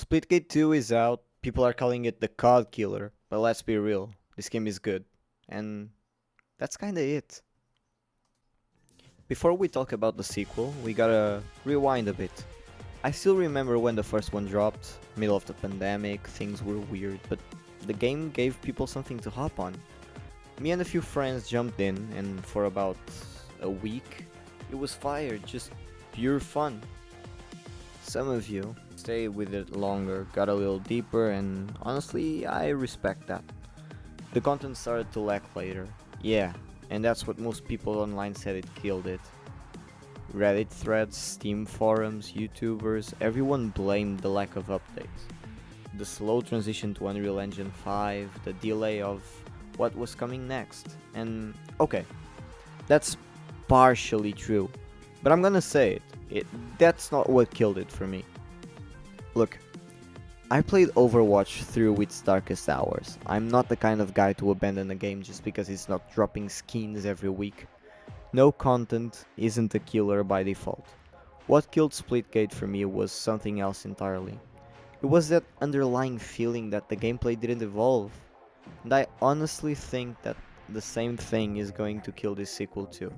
Splitgate 2 is out. People are calling it the COD killer, but let's be real. This game is good. And that's kinda it. Before we talk about the sequel, we gotta rewind a bit. I still remember when the first one dropped, middle of the pandemic, things were weird, but the game gave people something to hop on. Me and a few friends jumped in, and for about a week, it was fire, just pure fun. Some of you stayed with it longer, got a little deeper, and honestly, I respect that. The content started to lack later. Yeah, and that's what most people online said it killed it. Reddit threads, Steam forums, YouTubers, everyone blamed the lack of updates. The slow transition to Unreal Engine 5, the delay of what was coming next. And okay, that's partially true, but I'm gonna say that's not what killed it for me. Look, I played Overwatch through its darkest hours. I'm not the kind of guy to abandon a game just because it's not dropping skins every week. No content isn't a killer by default. What killed Splitgate for me was something else entirely. It was that underlying feeling that the gameplay didn't evolve. And I honestly think that the same thing is going to kill this sequel too.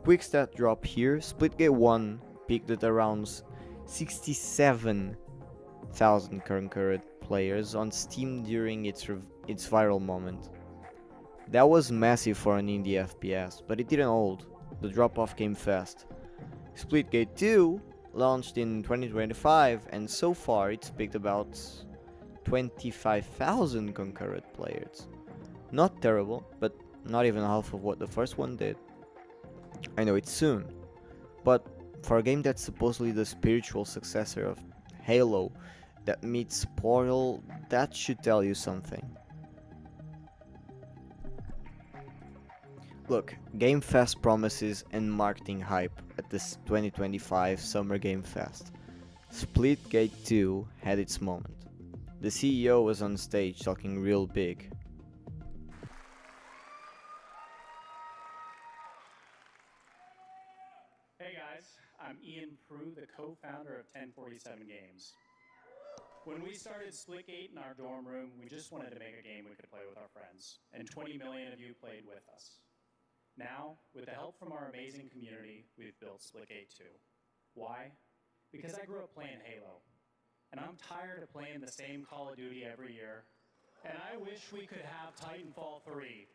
Quick stat drop here, Splitgate 1 peaked at around 67,000 concurrent players on Steam during its viral moment. That was massive for an indie FPS, but it didn't hold. The drop off came fast. Splitgate 2 launched in 2025 and so far it's picked about 25,000 concurrent players. Not terrible, but not even half of what the first one did. I know it's soon, but for a game that's supposedly the spiritual successor of Halo that meets Portal, that should tell you something. Look, Game Fest promises and marketing hype at this 2025 Summer Game Fest. Splitgate 2 had its moment. The CEO was on stage talking real big. Hey guys, I'm Ian Prue, the co-founder of 1047 Games. When we started Splitgate in our dorm room, we just wanted to make a game we could play with our friends, and 20 million of you played with us. Now, with the help from our amazing community, we've built Splitgate 2. Why? Because I grew up playing Halo, and I'm tired of playing the same Call of Duty every year, and I wish we could have Titanfall 3.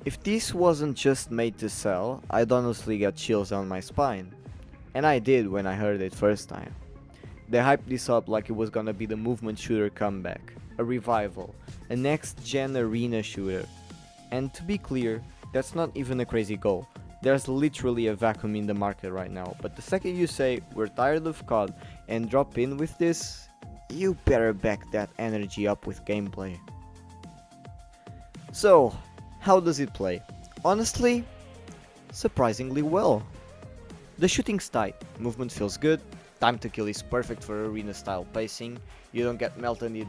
If this wasn't just made to sell, I'd honestly get chills down my spine. And I did when I heard it first time. They hyped this up like it was gonna be the movement shooter comeback, a revival, a next-gen arena shooter. And to be clear, that's not even a crazy goal. There's literally a vacuum in the market right now, but the second you say, we're tired of COD, and drop in with this, you better back that energy up with gameplay. So, how does it play? Honestly, surprisingly well. The shooting's tight, movement feels good, time to kill is perfect for arena style pacing, you don't get melted in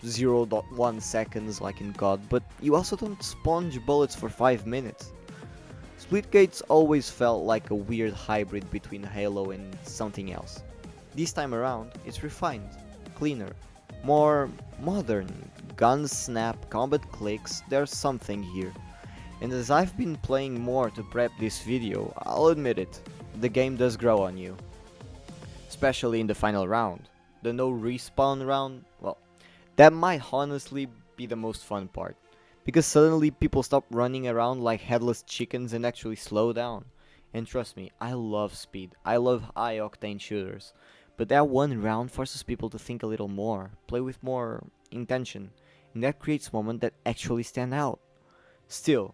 0.1 seconds like in COD, but you also don't sponge bullets for 5 minutes. Splitgates always felt like a weird hybrid between Halo and something else. This time around, it's refined, cleaner, more modern. Guns snap, combat clicks, there's something here. And as I've been playing more to prep this video, I'll admit it, the game does grow on you. Especially in the final round. The no respawn round, well, that might honestly be the most fun part. Because suddenly people stop running around like headless chickens and actually slow down. And trust me, I love speed, I love high octane shooters. But that one round forces people to think a little more, play with more intention, and that creates moments that actually stand out. Still,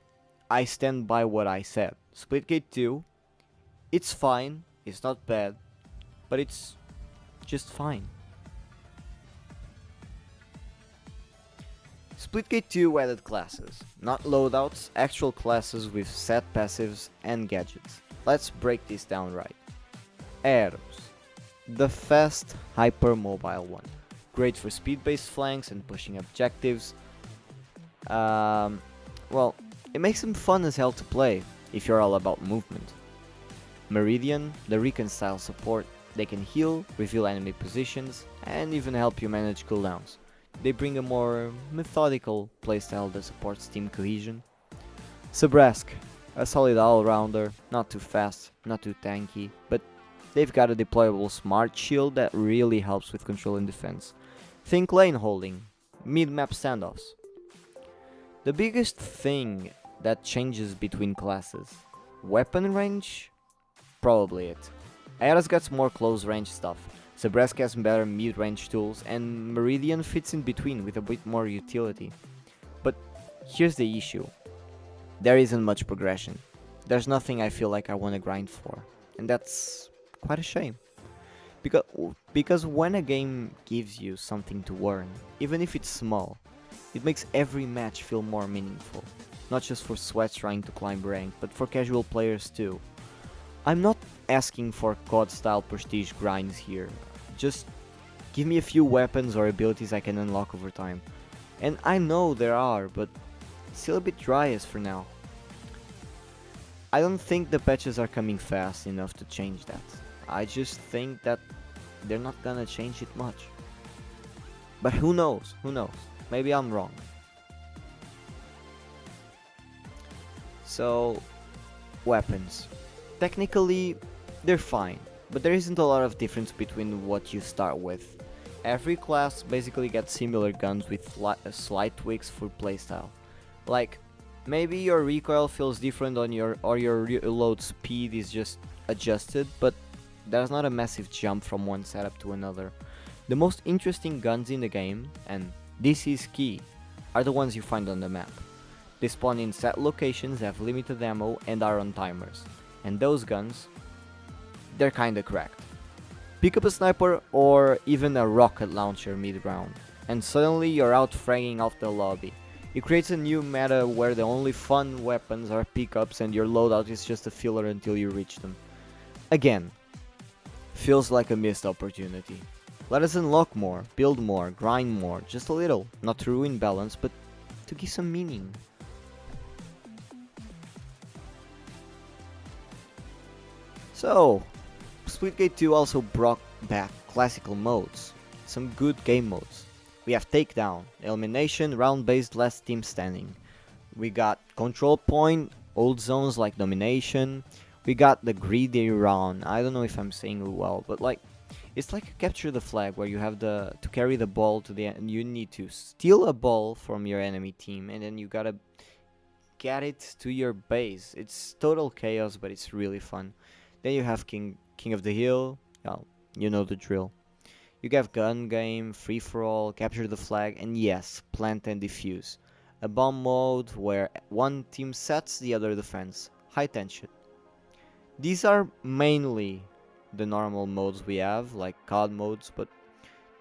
I stand by what I said. Splitgate 2, it's fine, it's not bad, but it's just fine. Splitgate 2 added classes, not loadouts, actual classes with set passives and gadgets. Let's break this down right. Arrows. The fast, hyper-mobile one. Great for speed-based flanks and pushing objectives. Well, it makes them fun as hell to play, if you're all about movement. Meridian, the recon style support. They can heal, reveal enemy positions, and even help you manage cooldowns. They bring a more methodical playstyle that supports team cohesion. Sabrask, a solid all-rounder, not too fast, not too tanky, but they've got a deployable smart shield that really helps with control and defense. Think lane holding, mid-map standoffs. The biggest thing that changes between classes. Weapon range? Probably it. Aeras gets more close range stuff, Sabrask has better mid-range tools, and Meridian fits in between with a bit more utility. But here's the issue. There isn't much progression. There's nothing I feel like I want to grind for, and that's quite a shame. Because when a game gives you something to earn, even if it's small, it makes every match feel more meaningful. Not just for sweats trying to climb rank, but for casual players too. I'm not asking for COD style prestige grinds here, just give me a few weapons or abilities I can unlock over time. And I know there are, but still a bit dry as for now. I don't think the patches are coming fast enough to change that. I just think that they're not gonna change it much. But who knows? Who knows? Maybe I'm wrong. So, weapons. Technically, they're fine, but there isn't a lot of difference between what you start with. Every class basically gets similar guns with slight tweaks for playstyle. Like, maybe your recoil feels different on your reload speed is just adjusted, but there's not a massive jump from one setup to another. The most interesting guns in the game, and this is key, are the ones you find on the map. They spawn in set locations, have limited ammo, and are on timers. And those guns, they're kinda cracked. Pick up a sniper or even a rocket launcher mid-round, and suddenly you're out fragging off the lobby. It creates a new meta where the only fun weapons are pickups and your loadout is just a filler until you reach them. Again, feels like a missed opportunity. Let us unlock more, build more, grind more, just a little, not to ruin balance, but to give some meaning. So, Splitgate 2 also brought back classical modes, some good game modes. We have Takedown, Elimination, round-based last team standing. We got Control Point, old zones like Domination. We got the Greedy Round, I don't know if I'm saying it well, but like, it's like Capture the Flag where you have to carry the ball to the end, you need to steal a ball from your enemy team and then you gotta get it to your base. It's total chaos, but it's really fun. Then you have King of the Hill, well, you know the drill. You have Gun Game, Free For All, Capture the Flag, and yes, Plant and Defuse. A bomb mode where one team sets, the other defends. High tension. These are mainly the normal modes we have, like COD modes, but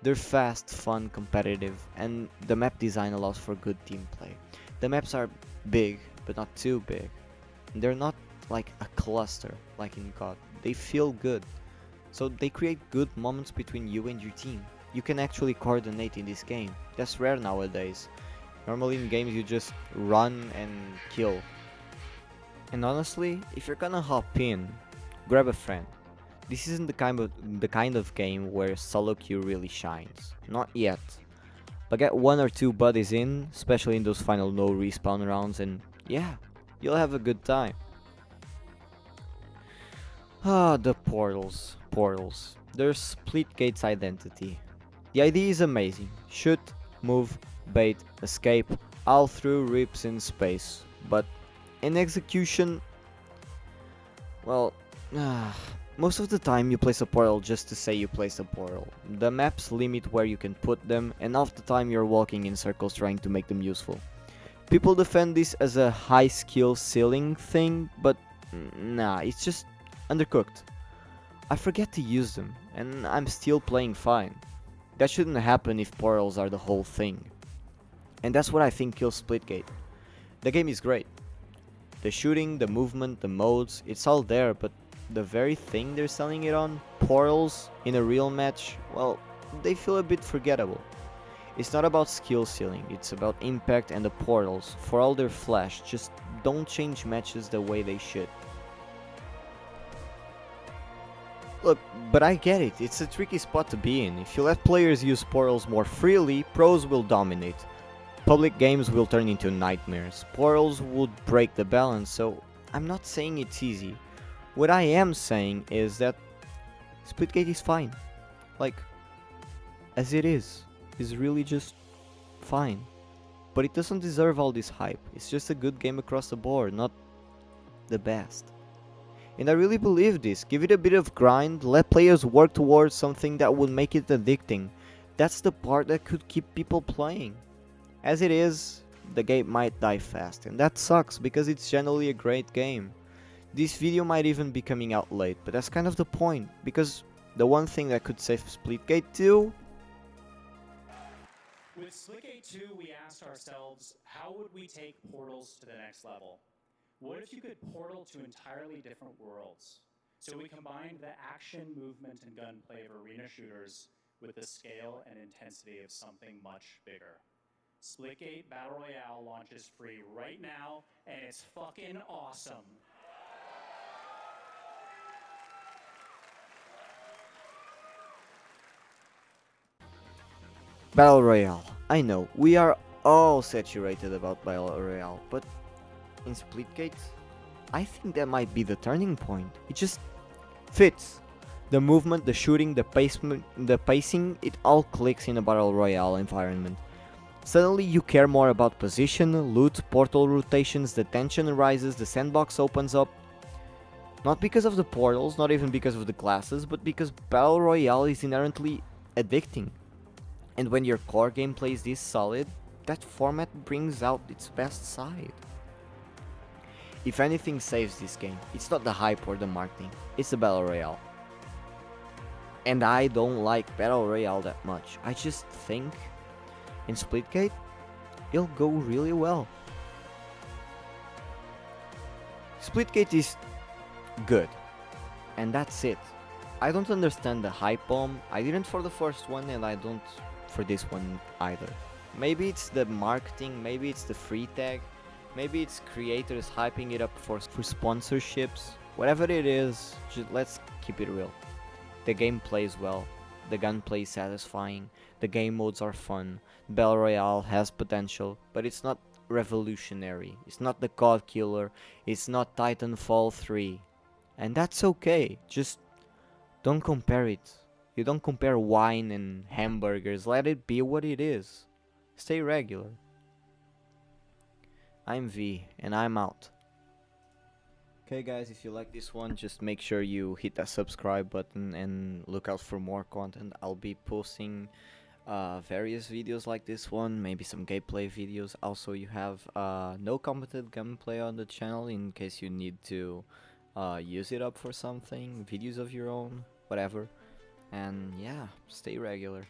they're fast, fun, competitive, and the map design allows for good team play. The maps are big, but not too big. They're not like a cluster, like in COD. They feel good. So they create good moments between you and your team. You can actually coordinate in this game. That's rare nowadays. Normally in games you just run and kill. And honestly, if you're gonna hop in, grab a friend. This isn't the kind of game where solo queue really shines. Not yet. But get one or two buddies in, especially in those final no respawn rounds, and yeah, you'll have a good time. Ah, the portals. Portals. They're Splitgate's identity. The idea is amazing. Shoot, move, bait, escape, all through rips in space. But in execution, well, most of the time you place a portal just to say you placed a portal. The maps limit where you can put them, and half the time you're walking in circles trying to make them useful. People defend this as a high skill ceiling thing, but nah, it's just undercooked. I forget to use them, and I'm still playing fine. That shouldn't happen if portals are the whole thing. And that's what I think kills Splitgate. The game is great. The shooting, the movement, the modes, it's all there, but the very thing they're selling it on, portals, in a real match, well, they feel a bit forgettable. It's not about skill ceiling, it's about impact, and the portals, for all their flash, just don't change matches the way they should. Look, but I get it, it's a tricky spot to be in. If you let players use portals more freely, pros will dominate. Public games will turn into nightmares. Portals would break the balance, so I'm not saying it's easy. What I am saying is that Splitgate is fine. Like, as it is really just fine. But it doesn't deserve all this hype. It's just a good game across the board, not the best. And I really believe this. Give it a bit of grind, let players work towards something that would make it addicting. That's the part that could keep people playing. As it is, the game might die fast, and that sucks because it's generally a great game. This video might even be coming out late, but that's kind of the point, because the one thing that could save Splitgate 2. With Splitgate 2, we asked ourselves, how would we take portals to the next level? What if you could portal to entirely different worlds? So we combined the action, movement, and gunplay of arena shooters with the scale and intensity of something much bigger. Splitgate Battle Royale launches free right now, and it's fucking awesome. Battle Royale. I know, we are all saturated about Battle Royale, but in Splitgate, I think that might be the turning point. It just fits. The movement, the shooting, the pacing, it all clicks in a Battle Royale environment. Suddenly you care more about position, loot, portal rotations, the tension rises, the sandbox opens up. Not because of the portals, not even because of the classes, but because Battle Royale is inherently addicting. And when your core gameplay is this solid, that format brings out its best side. If anything saves this game, it's not the hype or the marketing, it's the Battle Royale. And I don't like Battle Royale that much. I just think in Splitgate, it'll go really well. Splitgate is good, and that's it. I don't understand the hype bomb. I didn't for the first one, and I don't for this one either. Maybe it's the marketing, maybe it's the free tag, maybe it's creators hyping it up for sponsorships. Whatever it is, just let's keep it real. The game plays well, the gunplay is satisfying, the game modes are fun, Battle Royale has potential, but it's not revolutionary, it's not the God Killer, it's not Titanfall 3. And that's okay, just don't compare it. You don't compare wine and hamburgers, let it be what it is. Stay regular. I'm V, and I'm out. Okay guys, if you like this one, just make sure you hit that subscribe button and look out for more content. I'll be posting various videos like this one, maybe some gameplay videos. Also, you have no competent gameplay on the channel in case you need to use it up for something, videos of your own, whatever. And yeah, stay regular.